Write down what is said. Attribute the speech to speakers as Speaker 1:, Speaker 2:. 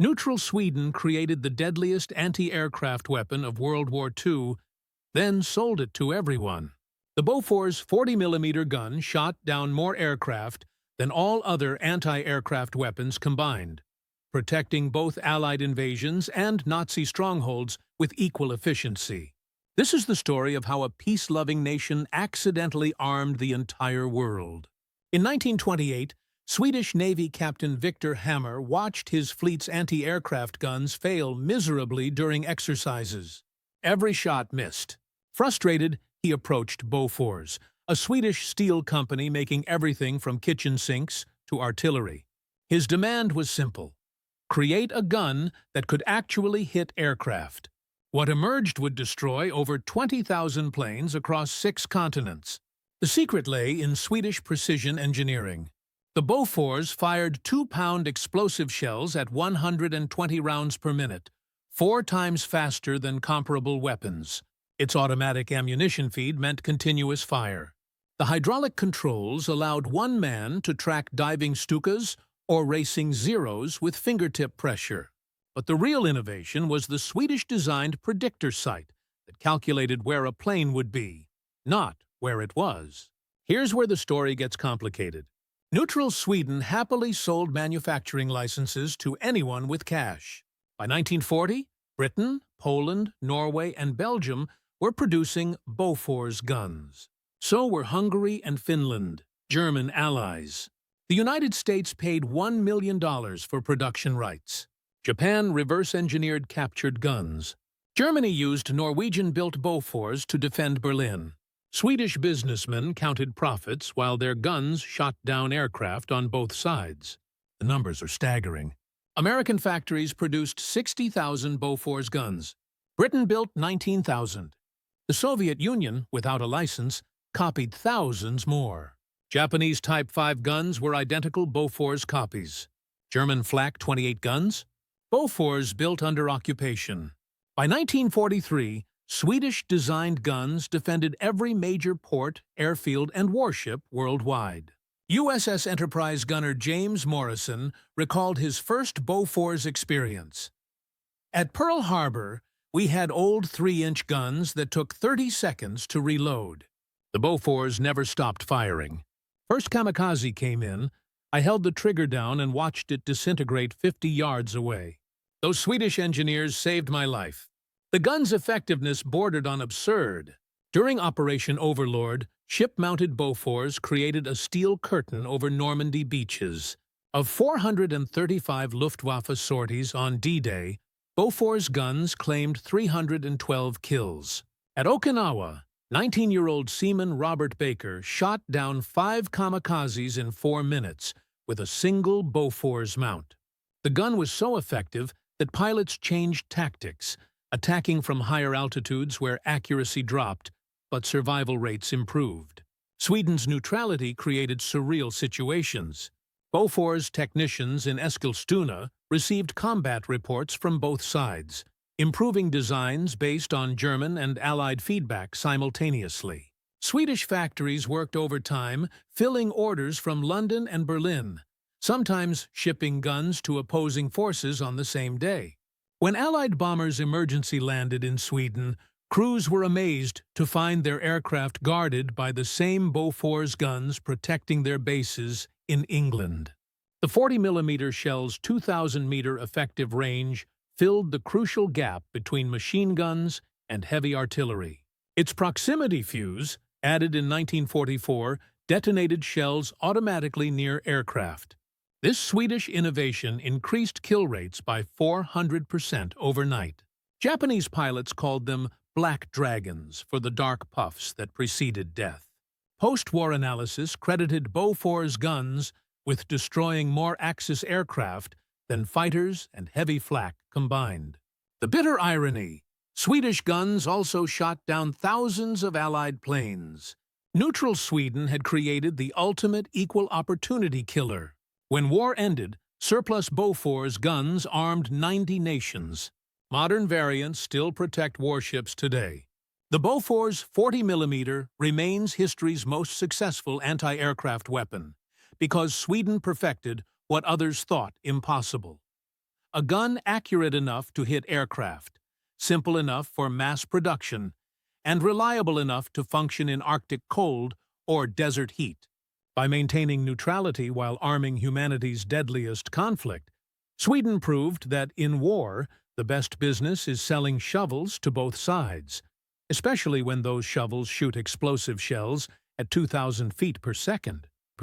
Speaker 1: Neutral Sweden created the deadliest anti-aircraft weapon of World War II, then sold it to everyone. The Bofors 40mm gun shot down more aircraft than all other anti-aircraft weapons combined, protecting both Allied invasions and Nazi strongholds with equal efficiency. This is the story of how a peace-loving nation accidentally armed the entire world. In 1928, Swedish Navy Captain Victor Hammer watched his fleet's anti-aircraft guns fail miserably during exercises. Every shot missed. Frustrated, he approached Bofors, a Swedish steel company making everything from kitchen sinks to artillery. His demand was simple: create a gun that could actually hit aircraft. What emerged would destroy over 20,000 planes across 6 continents. The secret lay in Swedish precision engineering. The Bofors fired 2-pound explosive shells at 120 rounds per minute, 4 times faster than comparable weapons. Its automatic ammunition feed meant continuous fire. The hydraulic controls allowed one man to track diving Stukas or racing Zeros with fingertip pressure. But the real innovation was the Swedish-designed predictor sight that calculated where a plane would be, not where it was. Here's where the story gets complicated. Neutral Sweden happily sold manufacturing licenses to anyone with cash. By 1940, Britain, Poland, Norway, and Belgium were producing Bofors guns. So were Hungary and Finland, German allies. The United States paid $1 million for production rights. Japan reverse-engineered captured guns. Germany used Norwegian-built Bofors to defend Berlin. Swedish businessmen counted profits while their guns shot down aircraft on both sides. The numbers are staggering. American factories produced 60,000 Bofors guns. Britain built 19,000. The Soviet Union, without a license, copied thousands more. Japanese Type 5 guns were identical Bofors copies. German Flak 28 guns? Bofors built under occupation. By 1943, Swedish-designed guns defended every major port, airfield, and warship worldwide. USS Enterprise gunner James Morrison recalled his first Bofors experience. At Pearl Harbor, we had old 3-inch guns that took 30 seconds to reload. The Bofors never stopped firing. First kamikaze came in, I held the trigger down and watched it disintegrate 50 yards away. Those Swedish engineers saved my life. The gun's effectiveness bordered on absurd. During Operation Overlord, ship-mounted Bofors created a steel curtain over Normandy beaches. Of 435 Luftwaffe sorties on D-Day, Bofors guns claimed 312 kills. At Okinawa, 19-year-old seaman Robert Baker shot down 5 kamikazes in 4 minutes with a single Bofors mount. The gun was so effective that pilots changed tactics, attacking from higher altitudes where accuracy dropped, but survival rates improved. Sweden's neutrality created surreal situations. Bofors technicians in Eskilstuna received combat reports from both sides, improving designs based on German and Allied feedback simultaneously. Swedish factories worked overtime, filling orders from London and Berlin, sometimes shipping guns to opposing forces on the same day. When Allied bombers emergency landed in Sweden, crews were amazed to find their aircraft guarded by the same Bofors guns protecting their bases in England. The 40mm shell's 2,000-meter effective range filled the crucial gap between machine guns and heavy artillery. Its proximity fuse, added in 1944, detonated shells automatically near aircraft. This Swedish innovation increased kill rates by 400% overnight. Japanese pilots called them Black Dragons for the dark puffs that preceded death. Post-war analysis credited Bofors guns with destroying more Axis aircraft than fighters and heavy flak combined. The bitter irony: Swedish guns also shot down thousands of Allied planes. Neutral Sweden had created the ultimate equal opportunity killer. When war ended, surplus Bofors guns armed 90 nations. Modern variants still protect warships today. The Bofors 40mm remains history's most successful anti-aircraft weapon because Sweden perfected what others thought impossible. A gun accurate enough to hit aircraft, simple enough for mass production, and reliable enough to function in Arctic cold or desert heat. By maintaining neutrality while arming humanity's deadliest conflict, Sweden proved that in war, the best business is selling shovels to both sides, especially when those shovels shoot explosive shells at 2,000 feet per second.